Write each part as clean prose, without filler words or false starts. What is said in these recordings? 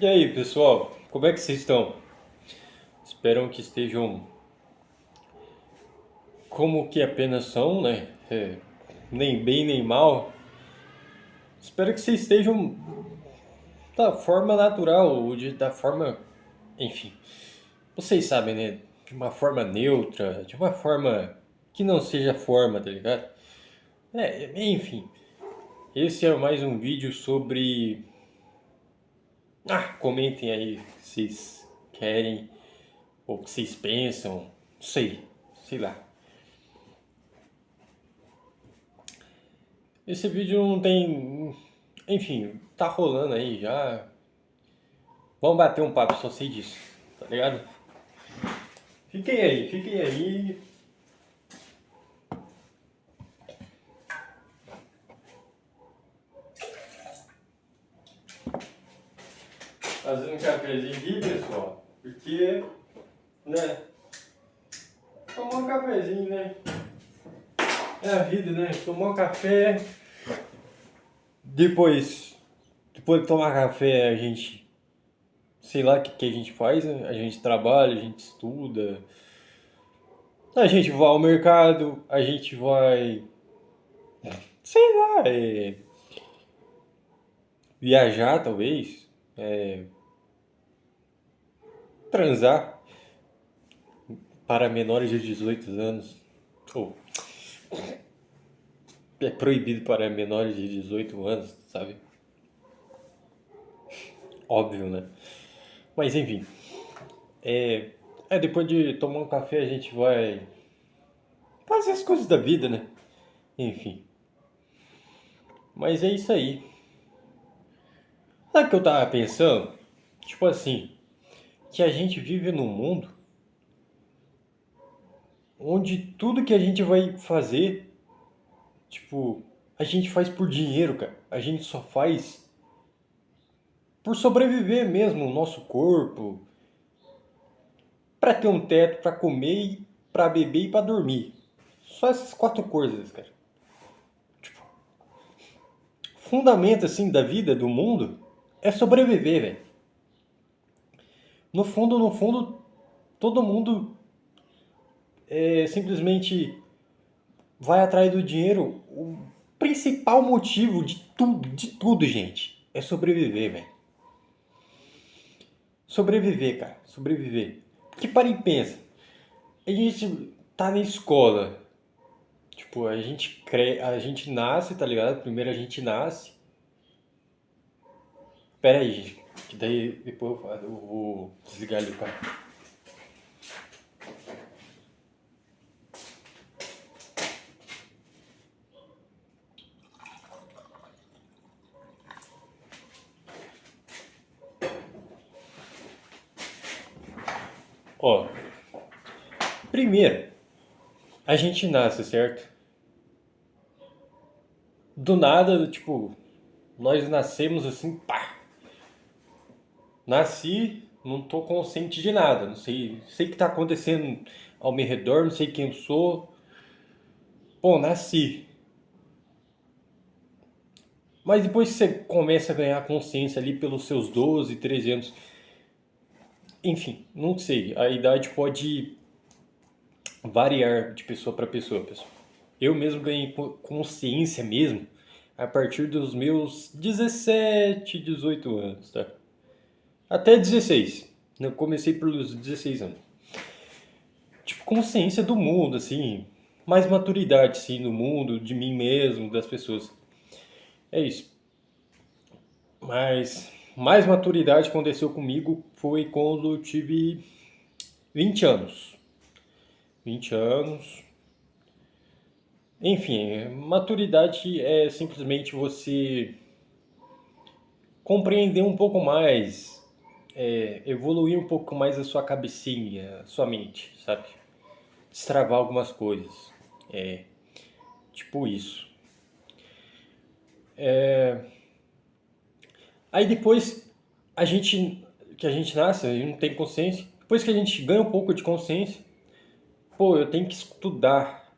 E aí, pessoal, como é que vocês estão? Espero que estejam como que apenas são, né? Nem bem nem mal. Espero que vocês estejam da forma natural, da forma, enfim, vocês sabem, né? De uma forma neutra, de uma forma que não seja forma, tá ligado? Enfim, esse é mais um vídeo sobre. Comentem aí o que vocês querem ou o que vocês pensam, não sei lá. Esse vídeo não tem. Enfim, tá rolando aí já. Vamos bater um papo, só sei disso, tá ligado? Fiquem aí. Fazendo um cafezinho aqui, pessoal. Porque, né? Tomar um cafezinho, né? É a vida, né? Tomar um café. Depois de tomar café, a gente. Sei lá o que a gente faz, né? A gente trabalha, a gente estuda. A gente vai ao mercado, a gente vai. Sei lá, viajar talvez, transar para menores de 18 anos. Ou é proibido para menores de 18 anos, sabe? Óbvio, né? Mas enfim, depois de tomar um café a gente vai fazer as coisas da vida, né? Enfim, mas é isso aí. Sabe o que eu tava pensando? Tipo assim, que a gente vive num mundo onde tudo que a gente vai fazer, tipo, a gente faz por dinheiro, cara. A gente só faz por sobreviver mesmo, o nosso corpo, para ter um teto, para comer, para beber e para dormir. Só essas quatro coisas, cara. Tipo, fundamento assim da vida, do mundo, é sobreviver, velho. No fundo, todo mundo simplesmente vai atrás do dinheiro. O principal motivo de tudo, gente, é sobreviver, velho. Sobreviver, cara, sobreviver. Que para e pensa. A gente tá na escola. Tipo, a gente nasce, tá ligado? Primeiro a gente nasce. Pera aí, gente. Que daí depois eu vou desligar ali o cara. Ó, primeiro, a gente nasce, certo? Do nada, tipo, nós nascemos assim, pá. Nasci, não tô consciente de nada. Não sei o que tá acontecendo ao meu redor, não sei quem eu sou. Pô, nasci. Mas depois que você começa a ganhar consciência ali pelos seus 12, 13 anos, enfim, não sei, a idade pode variar de pessoa para pessoa, pessoal. Eu mesmo ganhei consciência mesmo a partir dos meus 17, 18 anos, tá? Até 16. Eu comecei pelos 16 anos. Tipo, consciência do mundo, assim, mais maturidade, sim, no mundo, de mim mesmo, das pessoas. É isso. Mas mais maturidade aconteceu comigo foi quando eu tive 20 anos. 20 anos. Enfim, maturidade é simplesmente você compreender um pouco mais, evoluir um pouco mais a sua cabecinha, a sua mente, sabe? Destravar algumas coisas. É, tipo isso. Aí depois a gente que a gente nasce, a gente não tem consciência. Depois que a gente ganha um pouco de consciência, pô, eu tenho que estudar.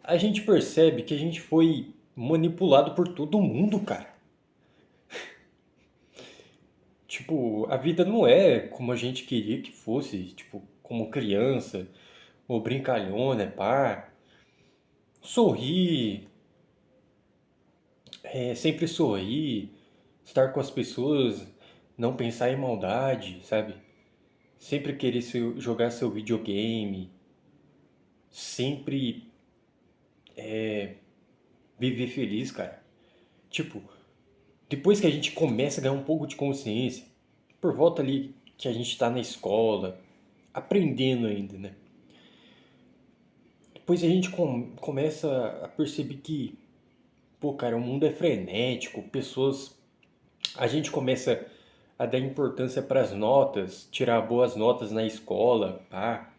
A gente percebe que a gente foi manipulado por todo mundo, cara. Tipo, a vida não é como a gente queria que fosse, tipo, como criança, ou brincalhona, pá. Sorrir, sempre sorrir, estar com as pessoas, não pensar em maldade, sabe? Sempre querer jogar seu videogame, sempre viver feliz, cara. Tipo, depois que a gente começa a ganhar um pouco de consciência, por volta ali que a gente tá na escola, aprendendo ainda, né? Depois a gente começa a perceber que, pô, cara, o mundo é frenético, pessoas. A gente começa a dar importância para as notas, tirar boas notas na escola, pá.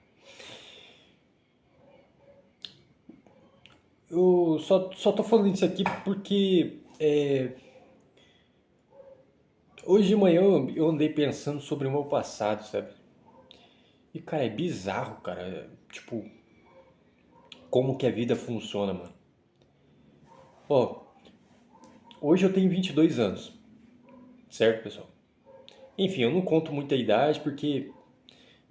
Eu só tô falando isso aqui porque hoje de manhã eu andei pensando sobre o meu passado, sabe? E, cara, é bizarro, cara. Tipo, como que a vida funciona, mano. Ó, hoje eu tenho 22 anos, certo, pessoal? Enfim, eu não conto muita idade porque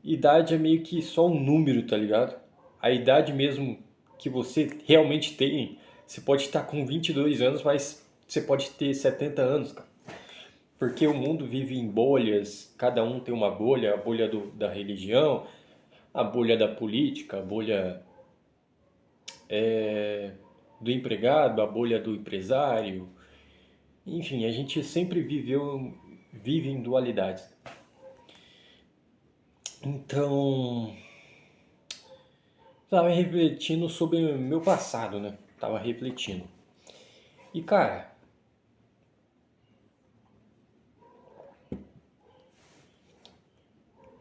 idade é meio que só um número, tá ligado? A idade mesmo que você realmente tem, você pode estar com 22 anos, mas você pode ter 70 anos, cara. Porque o mundo vive em bolhas, cada um tem uma bolha, a bolha da religião, a bolha da política, a bolha do empregado, a bolha do empresário. Enfim, a gente sempre vive em dualidades. Então, tava refletindo sobre o meu passado, né? Tava refletindo. E cara,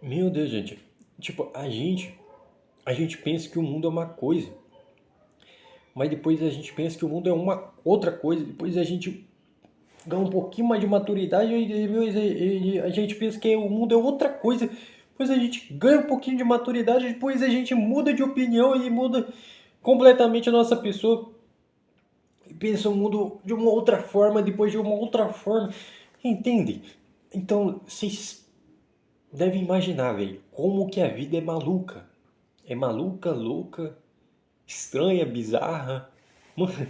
meu Deus, gente. Tipo, a gente pensa que o mundo é uma coisa, mas depois a gente pensa que o mundo é uma outra coisa, depois a gente ganha um pouquinho mais de maturidade e a gente pensa que o mundo é outra coisa, depois a gente ganha um pouquinho de maturidade, depois a gente muda de opinião e muda completamente a nossa pessoa. E pensa o mundo de uma outra forma, depois de uma outra forma. Entende? Então, vocês devem imaginar, velho, como que a vida é maluca. É maluca, louca, estranha, bizarra. Mano,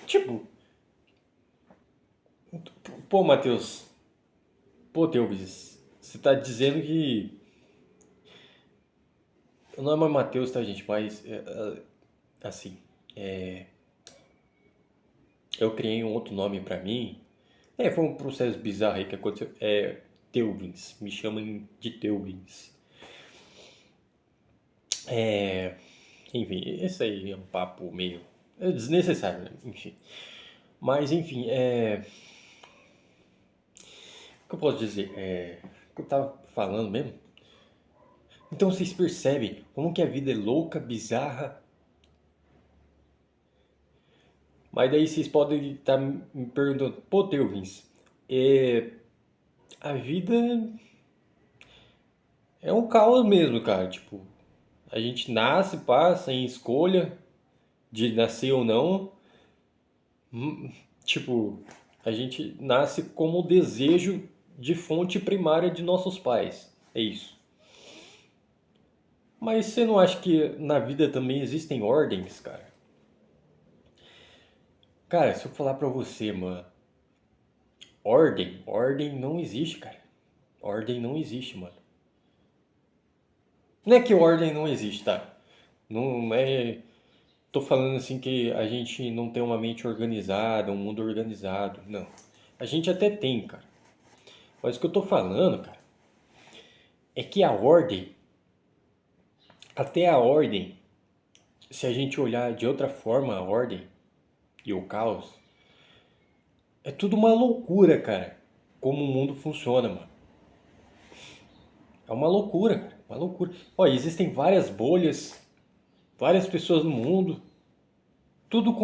tipo, pô, Matheus, pô, Teubis, você tá dizendo que. O nome é Matheus, tá, gente? Mas, assim, eu criei um outro nome pra mim. Foi um processo bizarro aí que aconteceu. Teubins, me chamam de Teubins. Enfim, esse aí é um papo meio desnecessário, né? Enfim. Mas, enfim, o que eu posso dizer? O que eu tava falando mesmo? Então vocês percebem como que a vida é louca, bizarra, mas daí vocês podem estar me perguntando, pô, Teuvins, a vida é um caos mesmo, cara. Tipo, a gente nasce, passa sem escolha de nascer ou não. Tipo, a gente nasce como desejo de fonte primária de nossos pais. É isso. Mas você não acha que na vida também existem ordens, cara? Cara, se eu falar pra você, mano, ordem não existe, cara. Ordem não existe, mano. Não é que ordem não existe, tá? Não é. Tô falando assim que a gente não tem uma mente organizada, um mundo organizado. Não. A gente até tem, cara. Mas o que eu tô falando, cara, é que a ordem, até a ordem, se a gente olhar de outra forma a ordem e o caos, é tudo uma loucura, cara. Como o mundo funciona, mano. É uma loucura, cara. Uma loucura. Olha, existem várias bolhas, várias pessoas no mundo, tudo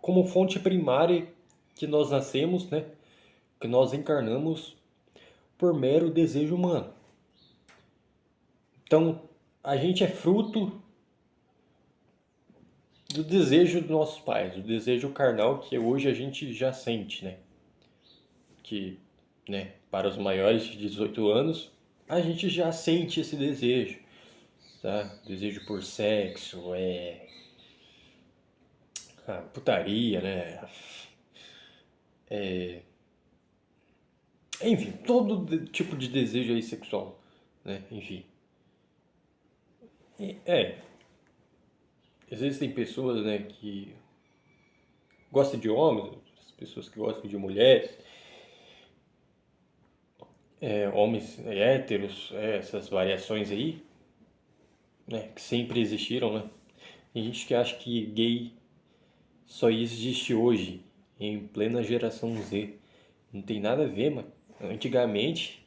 como fonte primária que nós nascemos, né? Que nós encarnamos por mero desejo humano. Então, a gente é fruto do desejo dos nossos pais, do desejo carnal que hoje a gente já sente, né? Que, né? para os maiores de 18 anos, a gente já sente esse desejo, tá? Desejo por sexo, putaria, né? Enfim, todo tipo de desejo aí sexual, né? Enfim. É, existem pessoas, né, que gostam de homens, outras pessoas que gostam de mulheres, homens héteros, essas variações aí, né, que sempre existiram, né? Tem gente que acha que gay só existe hoje, em plena geração Z. Não tem nada a ver, mano. Antigamente,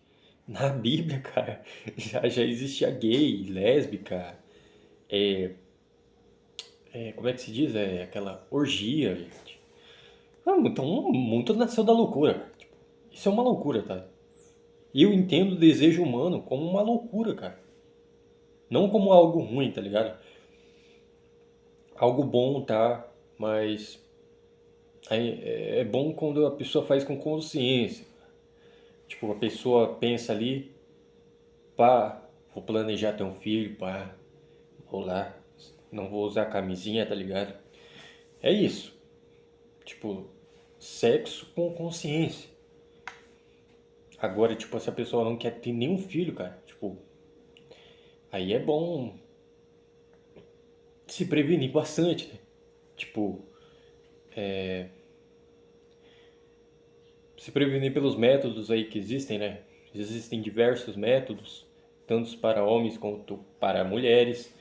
na Bíblia, cara, já existia gay, lésbica, como é que se diz? Aquela orgia, gente. Então, o mundo nasceu da loucura. Tipo, isso é uma loucura, tá? Eu entendo o desejo humano como uma loucura, cara. Não como algo ruim, tá ligado? Algo bom, tá? Mas aí é bom quando a pessoa faz com consciência. Tipo, a pessoa pensa ali, pá, vou planejar ter um filho, pá, vou lá, não vou usar camisinha, tá ligado? É isso. Tipo, sexo com consciência. Agora, tipo, se a pessoa não quer ter nenhum filho, cara, tipo, aí é bom se prevenir bastante, né? Tipo, se prevenir pelos métodos aí que existem, né? Existem diversos métodos, tanto para homens quanto para mulheres,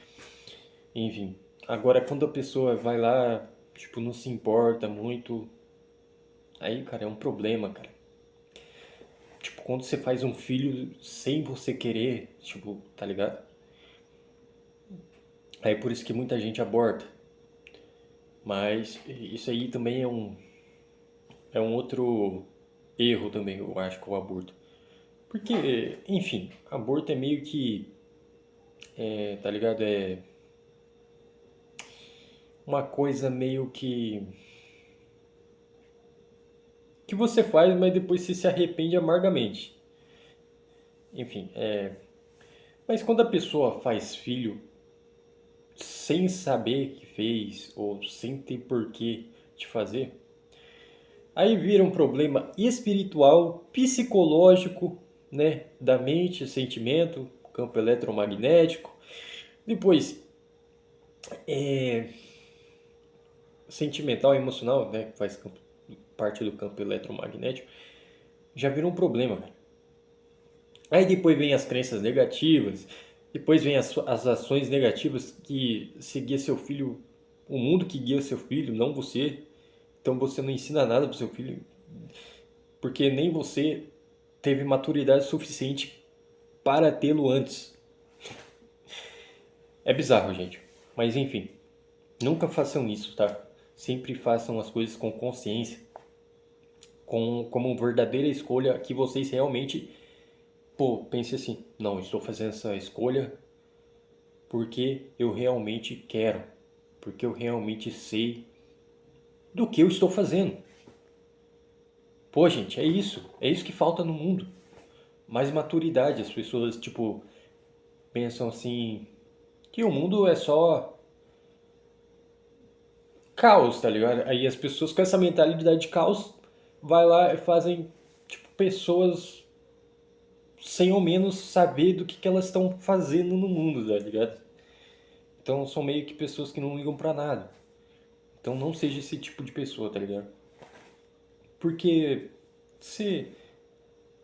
enfim. Agora, quando a pessoa vai lá, tipo, não se importa muito, aí, cara, é um problema, cara. Tipo, quando você faz um filho sem você querer, tipo, tá ligado? Aí por isso que muita gente aborta. Mas isso aí também é um outro erro também, eu acho, com o aborto. Porque, enfim, aborto é meio que, tá ligado? É uma coisa meio que você faz, mas depois você se arrepende amargamente. Enfim, mas quando a pessoa faz filho sem saber que fez ou sem ter porquê de fazer, aí vira um problema espiritual, psicológico, né, da mente, sentimento, campo eletromagnético. Depois, sentimental e emocional, né, que faz parte do campo eletromagnético, já vira um problema, cara. Aí depois vem as crenças negativas, depois vem as ações negativas que seguia seu filho, o mundo que guia seu filho, não você. Então você não ensina nada pro seu filho, porque nem você teve maturidade suficiente para tê-lo antes. É bizarro, gente. Mas enfim, nunca façam isso, tá? Sempre façam as coisas com consciência, como verdadeira escolha que vocês realmente, pô, pense assim, não, estou fazendo essa escolha porque eu realmente quero, porque eu realmente sei do que eu estou fazendo. Pô, gente, é isso que falta no mundo. Mais maturidade, as pessoas, tipo, pensam assim, que o mundo é só caos, tá ligado? Aí as pessoas com essa mentalidade de caos vai lá e fazem, tipo, pessoas sem ao menos saber do que elas estão fazendo no mundo, tá ligado? Então são meio que pessoas que não ligam pra nada. Então não seja esse tipo de pessoa, tá ligado? Porque você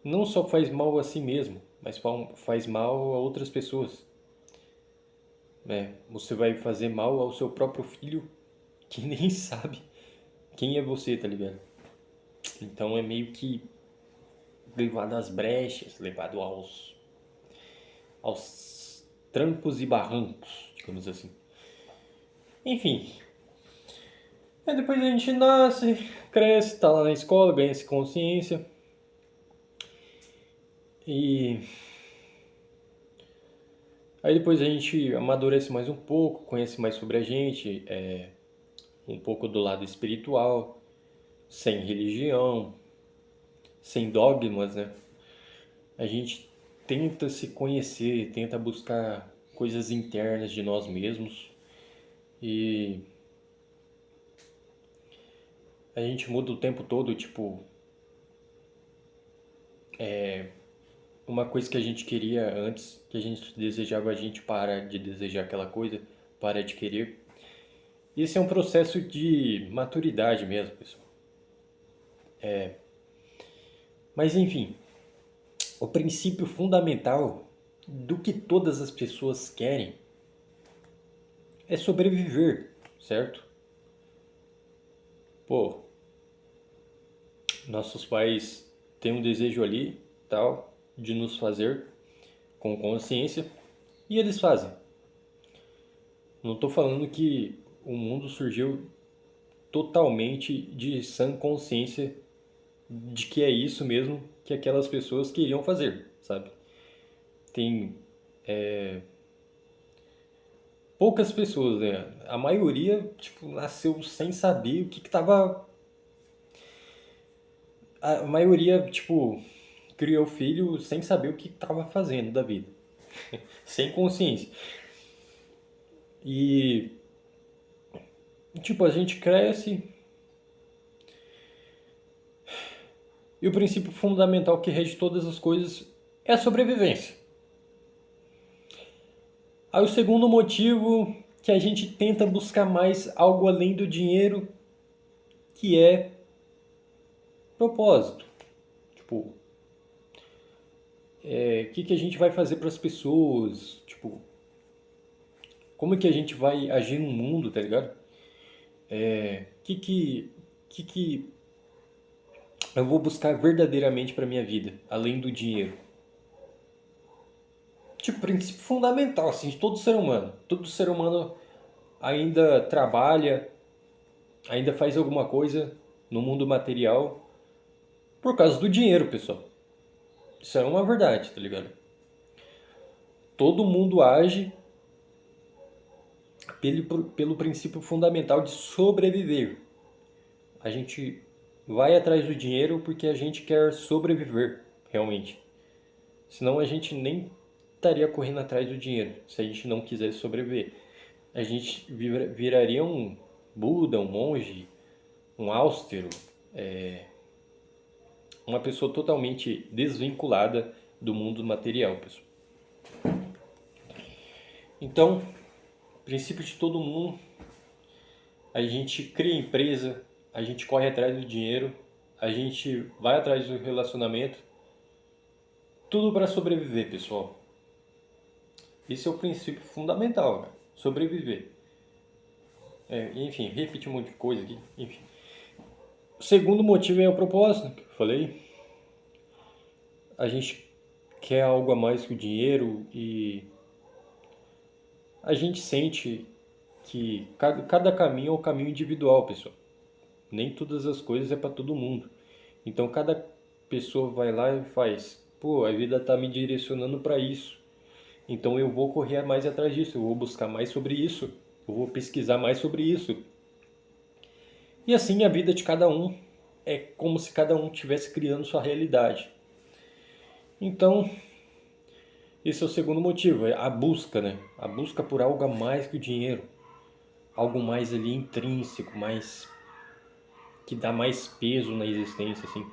não só faz mal a si mesmo, mas faz mal a outras pessoas, né? Você vai fazer mal ao seu próprio filho que nem sabe quem é você, tá ligado? Então é meio que levado às brechas, levado aos trancos e barrancos, digamos assim. Enfim, aí depois a gente nasce, cresce, tá lá na escola, ganha essa consciência e aí depois a gente amadurece mais um pouco, conhece mais sobre a gente, um pouco do lado espiritual, sem religião, sem dogmas, né? a gente tenta se conhecer, tenta buscar coisas internas de nós mesmos e a gente muda o tempo todo, tipo, uma coisa que a gente queria antes, que a gente desejava, a gente para de desejar aquela coisa, para de querer. Isso é um processo de maturidade mesmo, pessoal. Mas enfim, o princípio fundamental do que todas as pessoas querem é sobreviver, certo? Pô, nossos pais têm um desejo ali, tal, de nos fazer com consciência e eles fazem. Não estou falando que o mundo surgiu totalmente de sã consciência de que é isso mesmo que aquelas pessoas queriam fazer, sabe? Tem poucas pessoas, né? A maioria, tipo, nasceu sem saber o que que tava. A maioria, tipo, criou filho sem saber o que tava fazendo da vida, sem consciência. E, tipo, a gente cresce e o princípio fundamental que rege todas as coisas é a sobrevivência. Aí o segundo motivo que a gente tenta buscar mais algo além do dinheiro, que é propósito. Tipo, o que que a gente vai fazer para as pessoas? Tipo, como é que a gente vai agir no mundo, tá ligado? O que que eu vou buscar verdadeiramente para minha vida, além do dinheiro? Tipo, princípio fundamental, assim, de todo ser humano. Todo ser humano ainda trabalha, ainda faz alguma coisa no mundo material por causa do dinheiro, pessoal. Isso é uma verdade, tá ligado? Todo mundo age pelo princípio fundamental de sobreviver. A gente vai atrás do dinheiro porque a gente quer sobreviver, realmente. Senão a gente nem estaria correndo atrás do dinheiro, se a gente não quisesse sobreviver. A gente viraria um Buda, um monge, um austero, uma pessoa totalmente desvinculada do mundo material, pessoal. Então, princípio de todo mundo, a gente cria empresa, a gente corre atrás do dinheiro, a gente vai atrás do relacionamento, tudo para sobreviver, pessoal. Esse é o princípio fundamental, né? Sobreviver. Enfim, repetir um monte de coisa aqui. Enfim. O segundo motivo é o propósito, que eu falei. A gente quer algo a mais que o dinheiro e a gente sente que cada caminho é um caminho individual, pessoal. Nem todas as coisas é para todo mundo. Então cada pessoa vai lá e faz, pô, a vida tá me direcionando para isso. Então eu vou correr mais atrás disso, eu vou buscar mais sobre isso, eu vou pesquisar mais sobre isso. E assim a vida de cada um é como se cada um estivesse criando sua realidade. Então, esse é o segundo motivo, é a busca, né? A busca por algo a mais que o dinheiro. Algo mais ali intrínseco, mais que dá mais peso na existência, assim.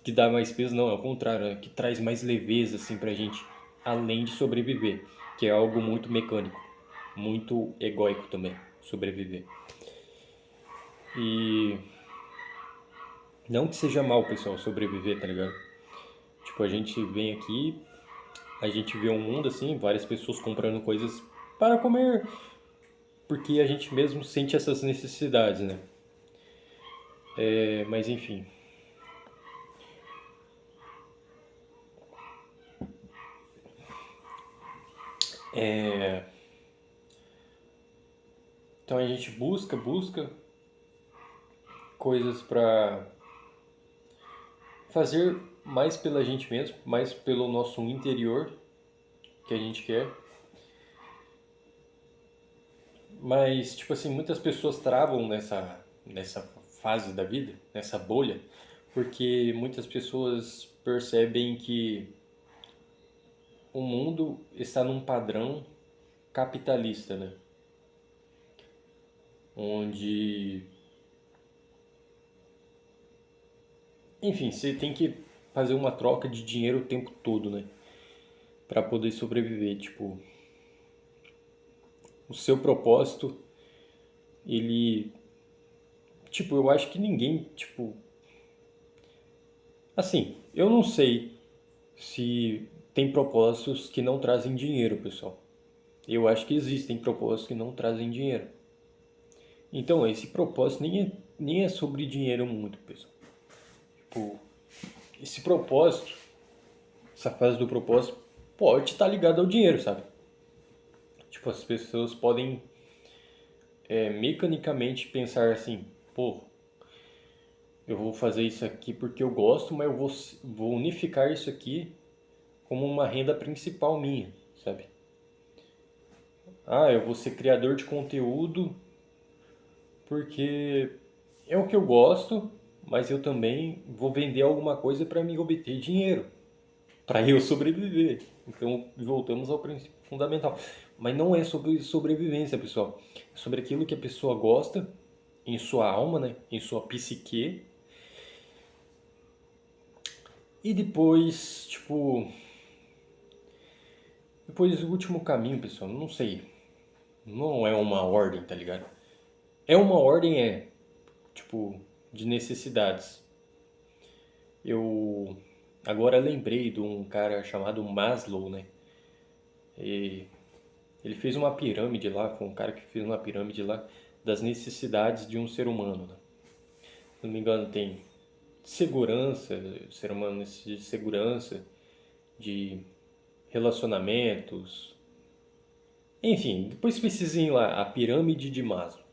Que dá mais peso não, é o contrário, né? Que traz mais leveza, assim, pra gente, além de sobreviver, que é algo muito mecânico, muito egóico também, sobreviver. E não que seja mal, pessoal, sobreviver, tá ligado? Tipo, a gente vem aqui, a gente vê um mundo assim, várias pessoas comprando coisas para comer, porque a gente mesmo sente essas necessidades, né? Mas enfim. É, então a gente busca coisas para fazer mais pela gente mesmo, mais pelo nosso interior que a gente quer. Mas, tipo assim, muitas pessoas travam nessa fase da vida, nessa bolha, porque muitas pessoas percebem que o mundo está num padrão capitalista, né? Onde, enfim, você tem que fazer uma troca de dinheiro o tempo todo, né? Para poder sobreviver, tipo, o seu propósito, ele, tipo, eu acho que ninguém, tipo, assim, eu não sei se tem propósitos que não trazem dinheiro, pessoal. Eu acho que existem propósitos que não trazem dinheiro. Então, esse propósito nem é sobre dinheiro muito, pessoal. Tipo, esse propósito, essa fase do propósito, pode estar ligada ao dinheiro, sabe? Tipo, as pessoas podem mecanicamente pensar assim, pô, eu vou fazer isso aqui porque eu gosto, mas eu vou unificar isso aqui como uma renda principal minha, sabe? Ah, eu vou ser criador de conteúdo porque é o que eu gosto, mas eu também vou vender alguma coisa para me obter dinheiro, para eu sobreviver. Então, voltamos ao princípio fundamental. Mas não é sobre sobrevivência, pessoal. É sobre aquilo que a pessoa gosta em sua alma, né? Em sua psique. E depois, tipo, depois o último caminho, pessoal, não sei. Não é uma ordem, tá ligado? É uma ordem, tipo, de necessidades. Eu agora lembrei de um cara chamado Maslow, né? E ele fez uma pirâmide lá, foi um cara que fez uma pirâmide lá das necessidades de um ser humano, né? Se não me engano, tem segurança, o ser humano necessita de segurança, de relacionamentos, enfim, depois pesquisem lá a pirâmide de Maslow,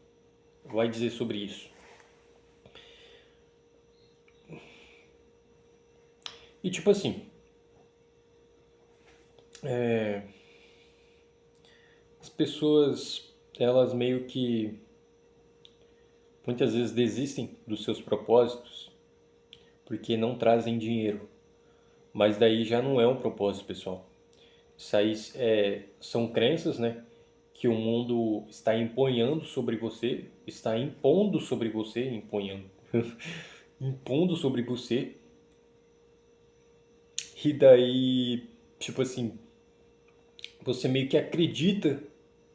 vai dizer sobre isso. E tipo assim, as pessoas, elas meio que muitas vezes desistem dos seus propósitos porque não trazem dinheiro. Mas daí já não é um propósito, pessoal. Isso aí são crenças, né? Que o mundo está empunhando sobre você, está impondo sobre você, empunhando, impondo sobre você. E daí, tipo assim, você meio que acredita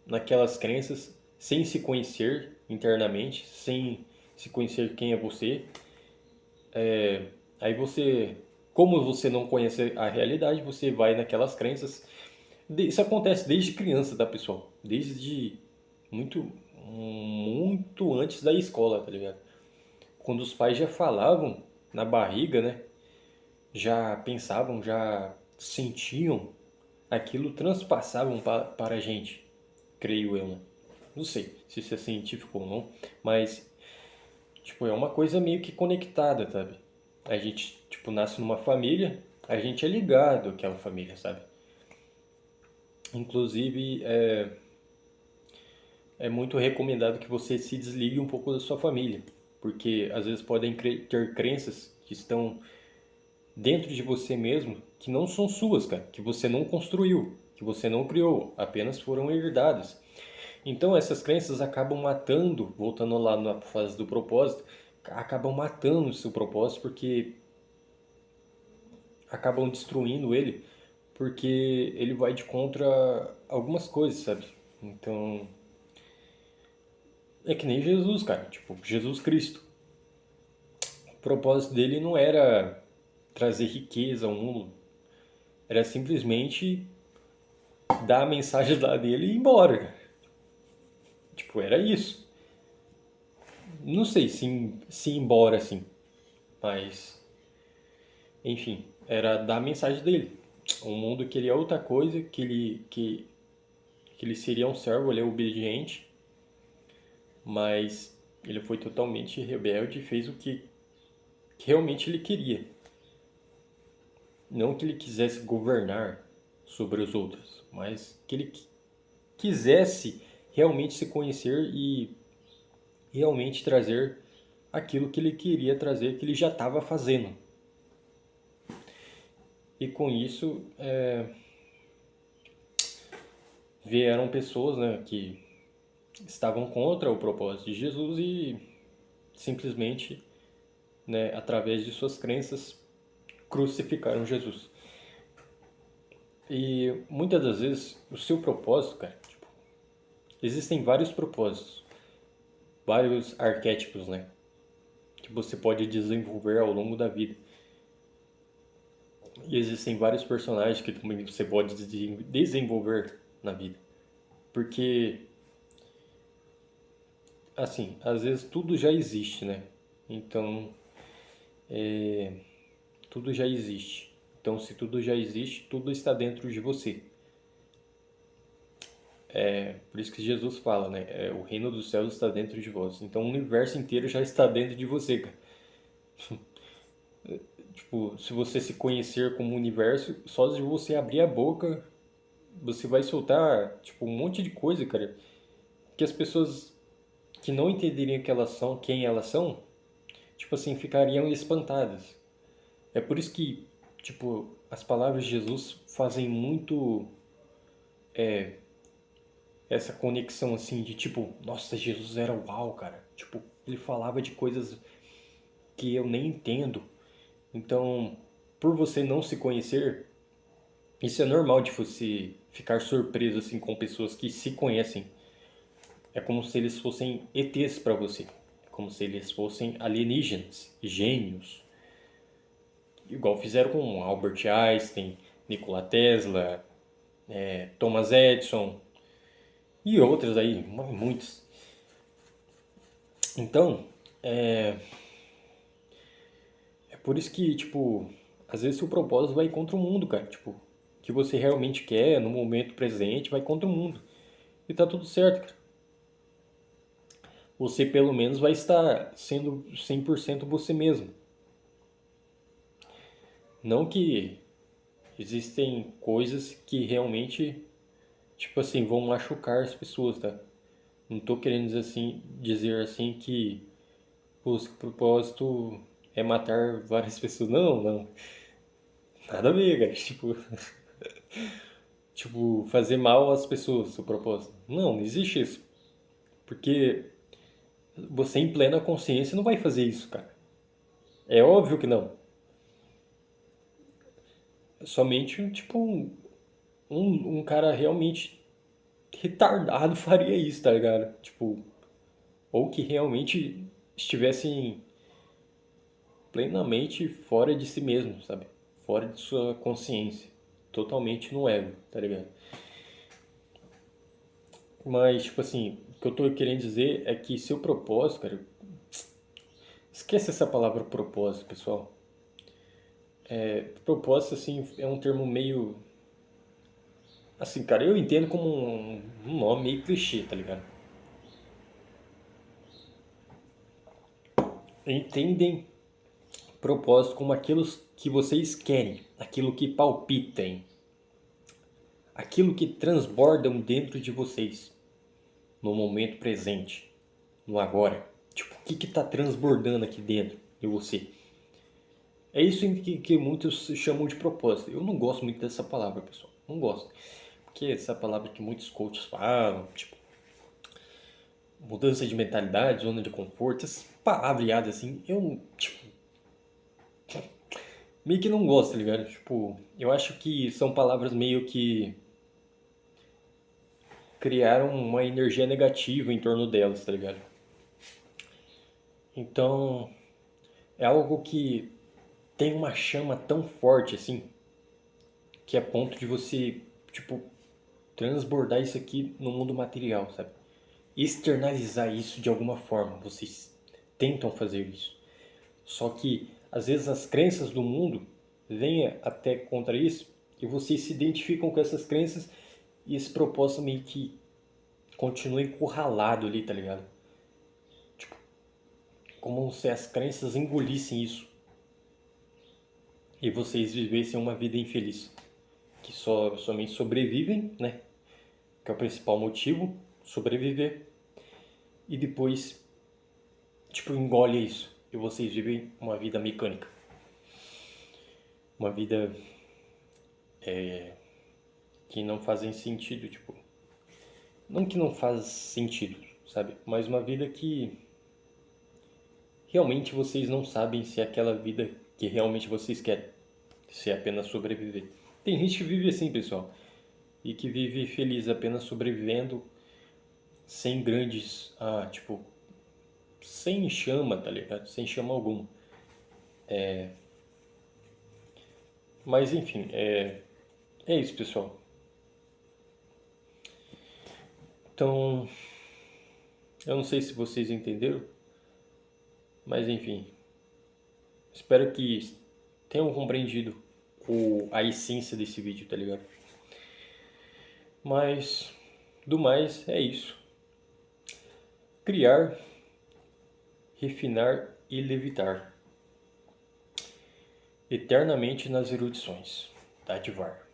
naquelas crenças sem se conhecer internamente, sem se conhecer quem é você. Aí você, como você não conhece a realidade, você vai naquelas crenças. Isso acontece desde criança, tá, pessoal? Desde muito, muito antes da escola, tá ligado? Quando os pais já falavam na barriga, né? Já pensavam, já sentiam, aquilo transpassavam para a gente, creio eu, né? Não sei se isso é científico ou não, mas tipo, é uma coisa meio que conectada, sabe? A gente, tipo, nasce numa família, a gente é ligado àquela família, sabe? Inclusive, é muito recomendado que você se desligue um pouco da sua família, porque às vezes podem ter crenças que estão dentro de você mesmo que não são suas, cara, que você não construiu, que você não criou, apenas foram herdadas. Então essas crenças acabam matando, voltando lá na fase do propósito, acabam matando o seu propósito porque acabam destruindo ele, porque ele vai de contra algumas coisas, sabe? Então, é que nem Jesus, cara, tipo, Jesus Cristo. O propósito dele não era trazer riqueza ao mundo, era simplesmente dar a mensagem lá dele e ir embora. Tipo, era isso. Não sei se ir embora assim, mas enfim, era dar a mensagem dele. Um mundo queria outra coisa, que ele seria um servo, ele é obediente, mas ele foi totalmente rebelde e fez o que realmente ele queria. Não que ele quisesse governar sobre os outros, mas que ele quisesse realmente se conhecer e realmente trazer aquilo que ele queria trazer, que ele já estava fazendo. E com isso, vieram pessoas, né, que estavam contra o propósito de Jesus e simplesmente, né, através de suas crenças, crucificaram Jesus. E muitas das vezes o seu propósito, cara, tipo, existem vários propósitos, vários arquétipos, né, que você pode desenvolver ao longo da vida. E existem vários personagens que também você pode desenvolver na vida. Porque, assim, às vezes tudo já existe, né? Então, tudo já existe. Então, se tudo já existe, tudo está dentro de você. Por isso que Jesus fala, né? O reino dos céus está dentro de vós. Então, o universo inteiro já está dentro de você, cara. Tipo, se você se conhecer como universo, só de você abrir a boca, você vai soltar, tipo, um monte de coisa, cara, que as pessoas que não entenderiam que elas são, quem elas são, tipo assim, ficariam espantadas. É por isso que, tipo, as palavras de Jesus fazem muito essa conexão assim de tipo, nossa, Jesus era uau, cara. Tipo, ele falava de coisas que eu nem entendo. Então, por você não se conhecer, isso é normal de você ficar surpreso assim com pessoas que se conhecem. É como se eles fossem ETs para você, como se eles fossem alienígenas, gênios, igual fizeram com Albert Einstein, Nikola Tesla, Thomas Edison e outros aí, muitos. Então, é por isso que, tipo, às vezes seu propósito vai contra o mundo, cara. Tipo, o que você realmente quer no momento presente vai contra o mundo. E tá tudo certo, cara. Você pelo menos vai estar sendo 100% você mesmo. Não que existem coisas que realmente, tipo assim, vão machucar as pessoas, tá? Não tô querendo dizer assim que o propósito é matar várias pessoas. Não, não. Nada a ver, cara. Tipo, fazer mal às pessoas, o propósito. Não, não existe isso. Porque você em plena consciência não vai fazer isso, cara. É óbvio que não. Somente, tipo, um cara realmente retardado faria isso, tá ligado? Tipo, ou que realmente estivessem plenamente fora de si mesmo, sabe? Fora de sua consciência. Totalmente no ego, tá ligado? Mas, tipo assim, o que eu tô querendo dizer é que seu propósito, cara, esquece essa palavra propósito, pessoal. Propósito, assim, é um termo meio. Assim, cara, eu entendo como um nome meio clichê, tá ligado? Entendem propósito como aquilo que vocês querem, aquilo que palpitem, aquilo que transbordam dentro de vocês, no momento presente, no agora. Tipo, o que está transbordando aqui dentro de você? É isso que muitos chamam de propósito. Eu não gosto muito dessa palavra, pessoal. Não gosto. Porque essa palavra que muitos coaches falam, tipo, mudança de mentalidade, zona de conforto, essas palavreadas assim, eu, tipo, meio que não gosto, tá ligado? Tipo, eu acho que são palavras meio que criaram uma energia negativa em torno delas, tá ligado? Então, é algo que tem uma chama tão forte assim, que é ponto de você, tipo, transbordar isso aqui no mundo material, sabe? Externalizar isso de alguma forma. Vocês tentam fazer isso. Só que às vezes as crenças do mundo vêm até contra isso e vocês se identificam com essas crenças e esse propósito meio que continua encurralado ali, tá ligado? Tipo, como se as crenças engolissem isso e vocês vivessem uma vida infeliz, que somente sobrevivem, né? Que é o principal motivo, sobreviver, e depois tipo, engole isso e vocês vivem uma vida mecânica. Uma vida que não fazem sentido, tipo, não que não faz sentido, sabe? Mas uma vida que realmente vocês não sabem se é aquela vida que realmente vocês querem, se é apenas sobreviver. Tem gente que vive assim, pessoal, e que vive feliz apenas sobrevivendo sem grandes, tipo, sem chama, tá ligado? Sem chama alguma. Mas enfim, é isso, pessoal. Então, eu não sei se vocês entenderam, mas enfim, espero que tenham compreendido a essência desse vídeo, tá ligado? Mas, do mais, é isso. Criar, refinar e levitar. Eternamente nas erudições. Dadivar.